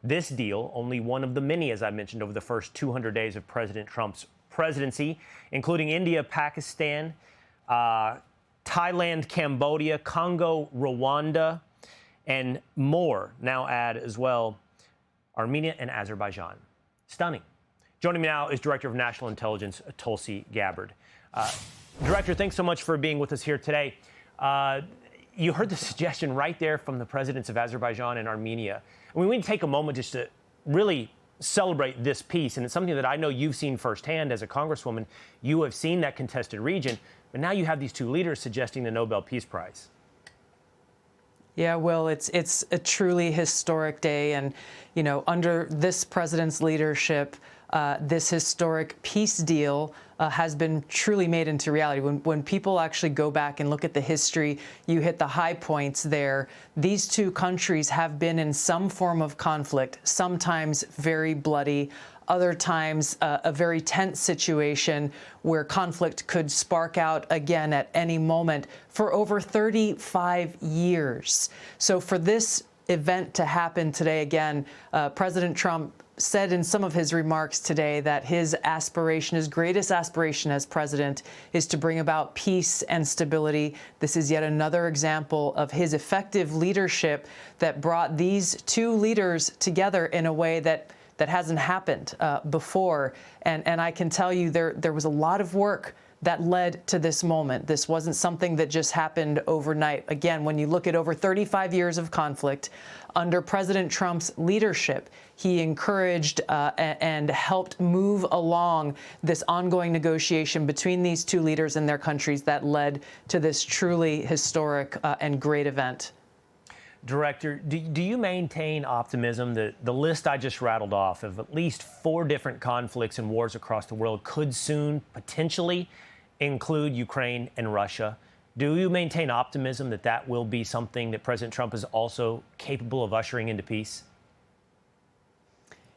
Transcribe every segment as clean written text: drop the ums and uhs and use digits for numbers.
This deal, only one of the many, as I mentioned, over the first 200 days of President Trump's presidency, including India, Pakistan, Thailand, Cambodia, Congo, Rwanda, and more. Now add as well Armenia and Azerbaijan. Stunning. Joining me now is Director of National Intelligence, Tulsi Gabbard. Director, thanks so much for being with us here today. You heard the suggestion right there from the presidents of Azerbaijan and Armenia. We need to take a moment just to really celebrate this peace, and it's something that I know you've seen firsthand as a congresswoman. You have seen that contested region, but now you have these two leaders suggesting the Nobel Peace Prize. Yeah, Will, it's a truly historic day, and you know, under this president's leadership, this historic peace deal has been truly made into reality. When people actually go back and look at the history, you hit the high points there. These two countries have been in some form of conflict, sometimes very bloody, other times a very tense situation where conflict could spark out again at any moment for over 35 years. So for this event to happen today again, President Trump said in some of his remarks today that his aspiration, his greatest aspiration as president, is to bring about peace and stability. This is yet another example of his effective leadership that brought these two leaders together in a way that hasn't happened before. And I can tell you there was a lot of work that led to this moment. This wasn't something that just happened overnight. Again, when you look at over 35 years of conflict, under President Trump's leadership, he encouraged and helped move along this ongoing negotiation between these two leaders and their countries that led to this truly historic and great event. Director, do you maintain optimism that the list I just rattled off of at least 4 different conflicts and wars across the world could soon potentially include Ukraine and Russia? Do you maintain optimism that that will be something that President Trump is also capable of ushering into peace?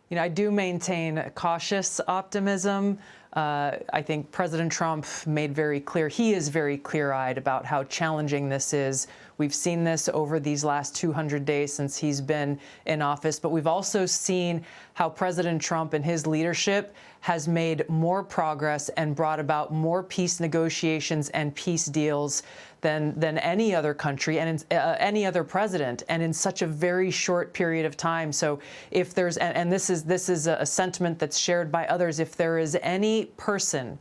You know, I do maintain cautious optimism. I think President Trump made very clear, he is very clear-eyed about how challenging this is. We've seen this over these last 200 days since he's been in office, but we've also seen how President Trump and his leadership has made more progress and brought about more peace negotiations and peace deals than any other country and any other president, and in such a very short period of time. So if there's, and this is a sentiment that's shared by others, if there is any person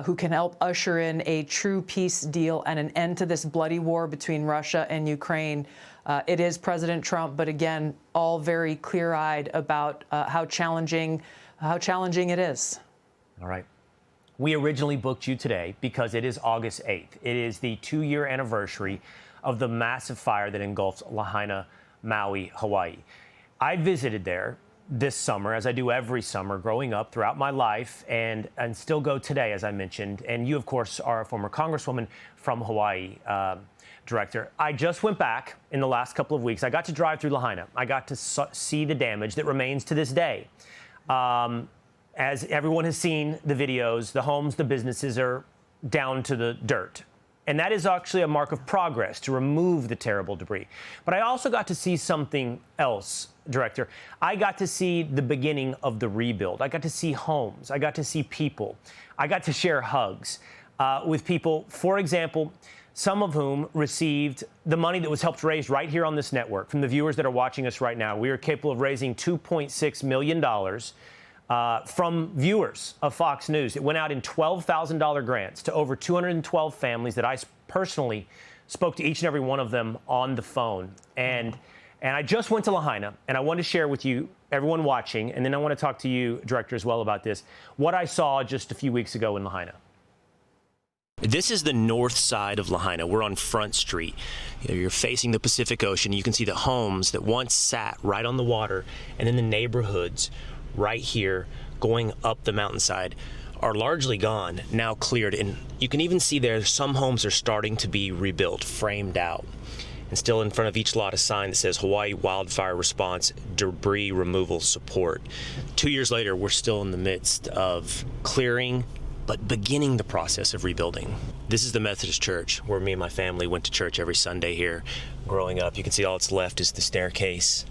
who can help usher in a true peace deal and an end to this bloody war between Russia and Ukraine, it is President Trump. But again, all very clear-eyed about how challenging it is. All right. We originally booked you today because it is August 8th. It is the 2-year anniversary of the massive fire that engulfed Lahaina, Maui, Hawaii. I visited there this summer, as I do every summer growing up throughout my life, and still go today, as I mentioned. And you, of course, are a former congresswoman from Hawaii, Director. I just went back in the last couple of weeks. I got to drive through Lahaina. I got to see the damage that remains to this day. As everyone has seen the videos, the homes, the businesses are down to the dirt. And that is actually a mark of progress to remove the terrible debris. But I also got to see something else, Director. I got to see the beginning of the rebuild. I got to see homes. I got to see people. I got to share hugs with people, for example, some of whom received the money that was helped raised right here on this network. From the viewers that are watching us right now, we are capable of raising $2.6 million from viewers of Fox News. It went out in $12,000 grants to over 212 families that I personally spoke to each and every one of them on the phone. And I just went to Lahaina, and I want to share with you, everyone watching, and then I want to talk to you, Director, as well about this, what I saw just a few weeks ago in Lahaina. This is the north side of Lahaina. We're on Front Street. You're facing the Pacific Ocean. You can see the homes that once sat right on the water, and then the neighborhoods right here going up the mountainside are largely gone, now cleared. And you can even see there some homes are starting to be rebuilt, framed out. And still in front of each lot a sign that says Hawaii Wildfire Response Debris Removal Support. 2 years later, we're still in the midst of clearing, but beginning the process of rebuilding. This is the Methodist Church, where me and my family went to church every Sunday here growing up. You can see all that's left is the staircase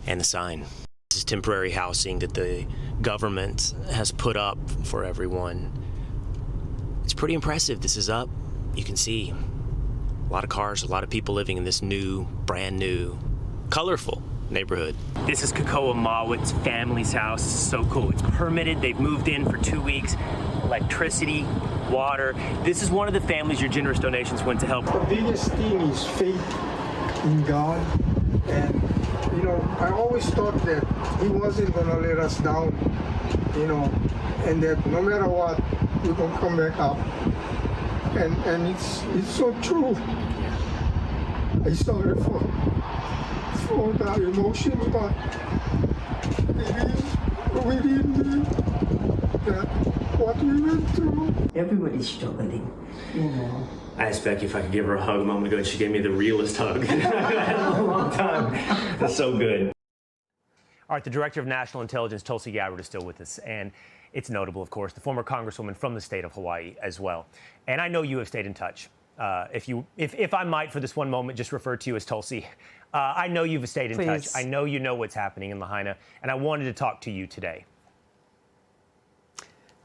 and the sign. This is temporary housing that the government has put up for everyone. It's pretty impressive. This is up. You can see a lot of cars, a lot of people living in this new, brand new, colorful neighborhood. This is Kakoa Mawit's family's house. It's so cool. It's permitted. They've moved in for 2 weeks. Electricity, water. This is one of the families your generous donations went to help. The biggest thing is faith in God. And, you know, I always thought that He wasn't going to let us down, you know, and that no matter what, we're going to come back up. And it's so true. I sorry for the emotions, but we didn't need that, what we went through. Everybody's struggling, you know. I asked Becky if I could give her a hug a moment ago, and she gave me the realest hug in a long time. That's so good. All right, the Director of National Intelligence, Tulsi Gabbard, is still with us, and it's notable, of course, the former Congresswoman from the state of Hawaii as well. And I know you have stayed in touch. If I might, for this one moment, just refer to you as Tulsi. I know you've stayed in touch. I know you know what's happening in Lahaina, and I wanted to talk to you today.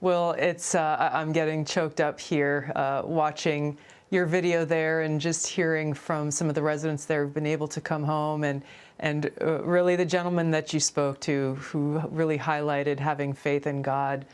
Well, it's I'm getting choked up here watching your video there and just hearing from some of the residents there who've been able to come home, and really the gentleman that you spoke to who really highlighted having faith in God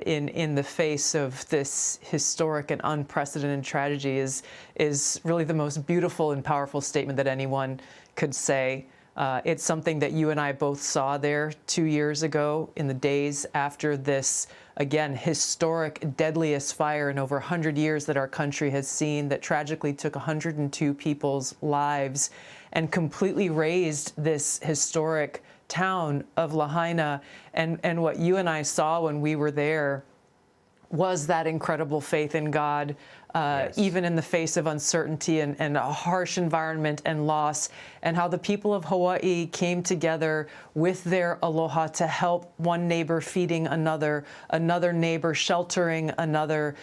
in the face of this historic and unprecedented tragedy is really the most beautiful and powerful statement that anyone could say. It's something that you and I both saw there 2 years ago in the days after this, again, historic, deadliest fire in over 100 years that our country has seen, that tragically took 102 people's lives and completely razed this historic town of Lahaina. And what you and I saw when we were there was that incredible faith in God, yes, even in the face of uncertainty and a harsh environment and loss, and how the people of Hawaii came together with their aloha to help one neighbor feeding another neighbor sheltering another,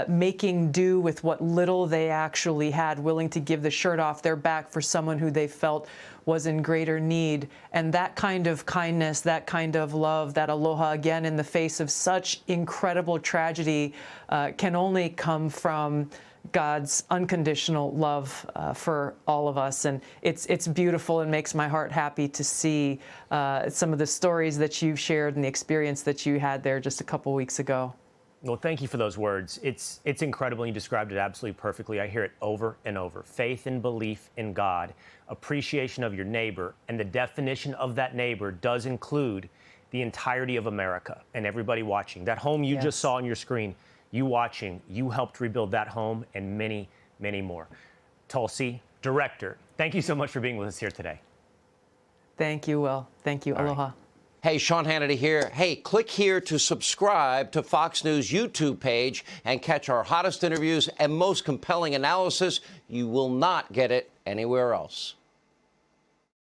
making do with what little they actually had, willing to give the shirt off their back for someone who they felt was in greater need. And that kind of kindness, that kind of love, that aloha, again, in the face of such incredible tragedy, can only come from God's unconditional love for all of us. And it's beautiful and makes my heart happy to see some of the stories that you've shared and the experience that you had there just a couple weeks ago. Well, thank you for those words. It's incredible. You described it absolutely perfectly. I hear it over and over. Faith and belief in God, appreciation of your neighbor, and the definition of that neighbor does include the entirety of America and everybody watching. That home you just saw on your screen, you watching, you helped rebuild that home and many, many more. Tulsi, Director, thank you so much for being with us here today. Thank you, Will. Thank you. Aloha. Hey, Sean Hannity here. Hey, click here to subscribe to Fox News YouTube page and catch our hottest interviews and most compelling analysis. You will not get it anywhere else.